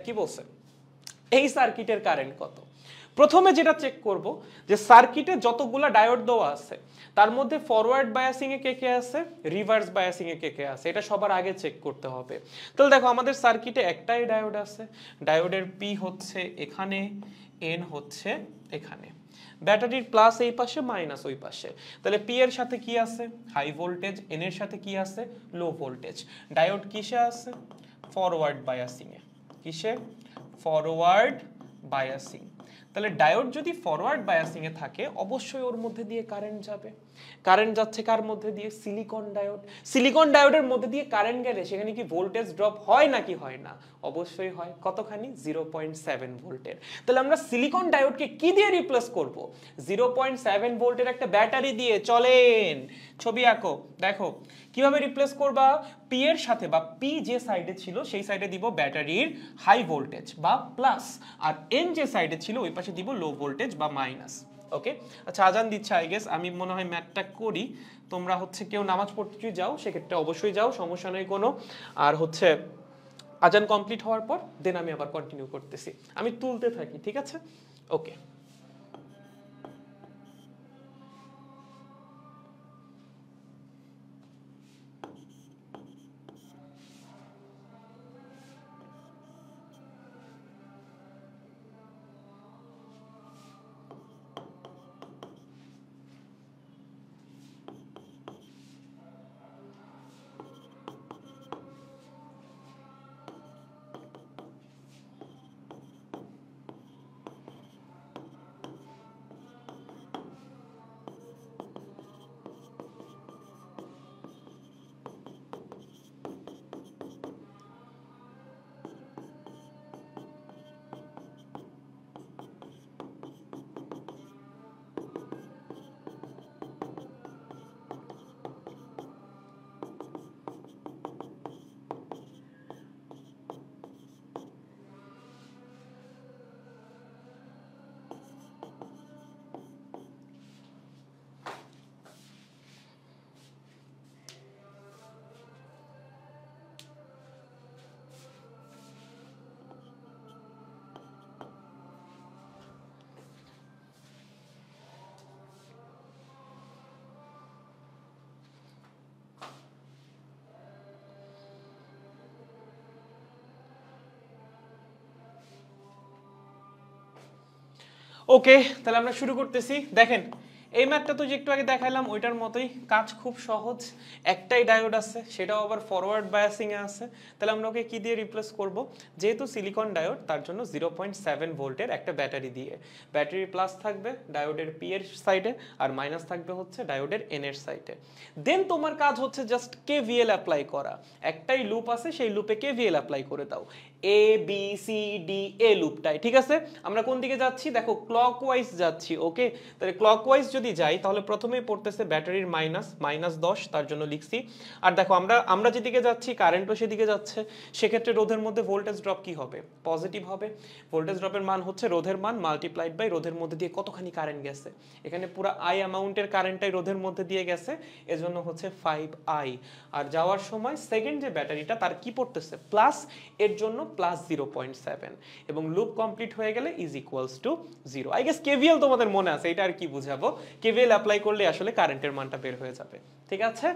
কি বলছে এই সার্কিটের কারেন্ট কত। প্রথমে যেটা চেক করব যে সার্কিটে যতগুলা ডায়োড দেওয়া আছে তার মধ্যে ফরওয়ার্ড বায়াসিং এ কে কে আছে, রিভার্স বায়াসিং এ কে কে আছে, এটা সবার আগে চেক করতে হবে। তাহলে দেখো আমাদের সার্কিটে একটাই ডায়োড আছে, ডায়োডের পি হচ্ছে এখানে, এন হচ্ছে এখানে, ব্যাটারির প্লাস এই পাশে মাইনাস ওই পাশে। তাহলে পি এর সাথে কি আছে, হাই ভোল্টেজ, এন এর সাথে কি আছে, লো ভোল্টেজ। ডায়োড কিসে আছে, ফরওয়ার্ড বায়াসিং এ। কিসে, ফরওয়ার্ড বায়াসিং। তাহলে ডায়োড যদি ফরওয়ার্ড বায়াসিং এ থাকে অবশ্যই ওর মধ্যে দিয়ে কারেন্ট যাবে। কারেন্ট যাচ্ছে কার মধ্যে দিয়ে, সিলিকন ডায়োড। সিলিকন ডায়োডের মধ্যে দিয়ে কারেন্ট গেলে সেখানে কি ভোল্টেজ ড্রপ হয় নাকি হয় না, অবশ্যই হয়। কতখানি, 0.7 ভোল্টের। তাহলে আমরা সিলিকন ডায়োডকে কি দিয়ে রিপ্লেস করব, 0.7 ভোল্টের একটা ব্যাটারি দিয়ে। চলেন ছবি আঁকো, দেখো কিভাবে রিপ্লেস করবা। পি এর সাথে বা পি যে সাইডে ছিল সেই সাইডে দিব ব্যাটারির হাই ভোল্টেজ বা প্লাস, আর এন যে সাইডে ছিল ওই পাশে দিব লো ভোল্টেজ বা মাইনাস। ওকে, আচ্ছা আজান দিচ্ছে, আই গেস আমি মনে হয় ম্যাথটা করি। তোমরা হচ্ছে কেউ নামাজ পড়তে যাও সেক্ষেত্রে অবশ্যই যাও, সমস্যা নেই কোনো। আর হচ্ছে আজান কমপ্লিট হওয়ার পর দেন আমি আবার কন্টিনিউ করতেছি, আমি তুলতে থাকি, ঠিক আছে? ওকে। ওকে, তাহলে আমরা শুরু করতেছি। দেখেন এই ম্যাথটা তো যে একটু আগে দেখাইলাম ওইটার মতোই, কাজ খুব সহজ। একটাই ডায়োড আছে, সেটাও আবার ফরওয়ার্ড বায়াসিং এ আছে। তাহলে আমরা ওকে কি দিয়ে রিপ্লেস করব, যেহেতু সিলিকন ডায়োড তার জন্য 0.7 ভোল্টের একটা ব্যাটারি দিয়ে। ব্যাটারি প্লাস থাকবে ডায়োডের পি এর সাইডে, আর মাইনাস থাকবে হচ্ছে ডায়োডের এন এর সাইডে। দেন তোমার কাজ হচ্ছে জাস্ট কেভিএল অ্যাপ্লাই করা। একটাই লুপ আছে, সেই লুপে কেভিএল অ্যাপ্লাই করে দাও, A B C D A লুপটাই, ঠিক আছে? আমরা কোন দিকে যাচ্ছি, দেখো ক্লকওয়াইজ যাচ্ছি। ওকে, তাহলে ক্লকওয়াইজ যদি যাই তাহলে প্রথমেই পড়তেছে ব্যাটারির -10, তার জন্য লিখছি। আর দেখো আমরা যেদিকে যাচ্ছি কারেন্টও সেদিকে যাচ্ছে, সেক্ষেত্রে রোধের মধ্যে ভোল্টেজ ড্রপ কি হবে, পজিটিভ হবে। ভোল্টেজ ড্রপের মান হচ্ছে রোধের মান মাল্টিপ্লাইড বাই রোধের মধ্যে দিয়ে কতখানি কারেন্ট গেছে। এখানে পুরো আই অ্যামাউন্টের কারেন্টটাই রোধের মধ্যে দিয়ে গেছে, এজন্য হচ্ছে 5i। আর যাওয়ার সময় সেকেন্ড যে ব্যাটারিটা তার কি পড়তেছে, প্লাস, এর জন্য +0.7, এবং লুপ কমপ্লিট হয়ে গেলে is equals to 0। I guess KVL তোমাদের মনে আছে, এটা আর কি বুঝাবো, কেভিএল অ্যাপ্লাই করলে আসলে কারেন্টের মানটা বের হয়ে যাবে, ঠিক আছে?